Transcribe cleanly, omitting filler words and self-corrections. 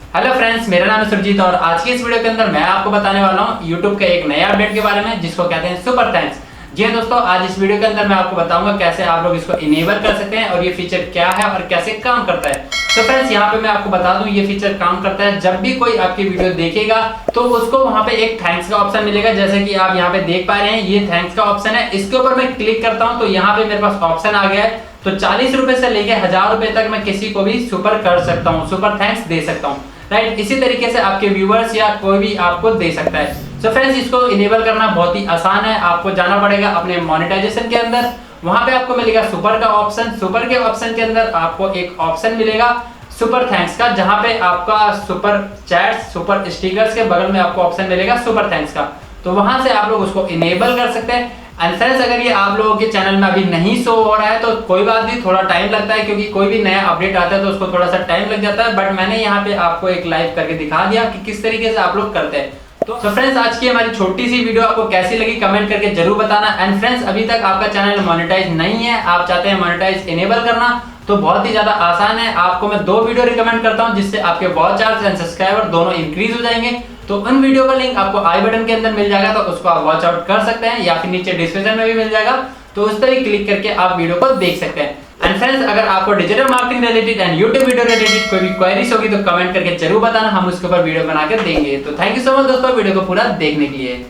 Hello friends, मेरा नाम है सुरजीत और आज की इस वीडियो के अंदर मैं आपको बताने वाला हूँ YouTube के एक नए अपडेट के बारे में जिसको कहते हैं सुपर थैंक्स। जी हाँ दोस्तों, आज इस वीडियो के अंदर मैं आपको बताऊंगा कैसे आप लोग इसको इनेबल कर सकते हैं और ये फीचर क्या है और कैसे काम करता है। तो फ्रेंड्स, यहाँ पे मैं आपको बता दूं ये फीचर काम करता है जब भी कोई आपकी वीडियो देखेगा तो उसको वहां पे एक थैंक्स का ऑप्शन मिलेगा। जैसे कि आप यहाँ पे देख पा रहे हैं, ये थैंक्स का ऑप्शन है। इसके ऊपर मैं क्लिक करता हूँ तो यहाँ पे मेरे पास ऑप्शन आ गया है। तो 40 रुपए से लेके 1000 रुपए तक मैं किसी को भी सुपर कर सकता हूँ, सुपर थैंक्स दे सकता हूँ। राइट, इसी तरीके से आपके व्यूअर्स या कोई भी आपको दे सकता है। सो फ्रेंड्स, इसको इनेबल करना बहुत ही आसान है। आपको जाना पड़ेगा अपने मोनेटाइजेशन के अंदर, वहां पे आपको मिलेगा सुपर का ऑप्शन। सुपर के ऑप्शन के अंदर आपको एक ऑप्शन मिलेगा सुपर थैंक्स का, जहां पे आपका सुपर चैट्स, सुपर स्टिकर्स के बगल में आपको ऑप्शन मिलेगा सुपर थैंक्स का। तो वहां से आप लोग उसको इनेबल कर सकते हैं। एंड फ्रेंड्स, अगर ये आप लोगों के चैनल में अभी नहीं शो हो रहा है तो कोई बात नहीं, थोड़ा टाइम लगता है क्योंकि कोई भी नया अपडेट आता है तो उसको थोड़ा सा टाइम लग जाता है। बट मैंने यहाँ पे आपको एक लाइव करके दिखा दिया कि किस तरीके से आप लोग करते हैं। तो फ्रेंड्स, आज की हमारी छोटी सी वीडियो आपको कैसी लगी कमेंट करके जरूर बताना। एंड फ्रेंड्स, अभी तक आपका चैनल मोनेटाइज नहीं है, आप चाहते हैं मोनेटाइज इनेबल करना, तो बहुत ही ज्यादा आसान है। आपको मैं 2 वीडियो रिकमेंड करता हूं जिससे आपके वॉच आवर्स एंड सब्सक्राइबर दोनों इंक्रीज हो जाएंगे। तो उन वीडियो का लिंक आपको आई बटन के अंदर मिल जाएगा, तो उसको आप वॉच आउट कर सकते हैं या फिर नीचे डिस्क्रिप्शन में भी मिल जाएगा, तो उस पर भी क्लिक करके आप वीडियो को देख सकते हैं। एंड फ्रेंड्स, अगर आपको digital marketing related and YouTube video related कोई भी क्वेरीज होगी तो कमेंट करके जरूर बताना, हम उसके ऊपर वीडियो बना के देंगे। तो थैंक यू सो मच दोस्तों वीडियो को पूरा देखने के लिए।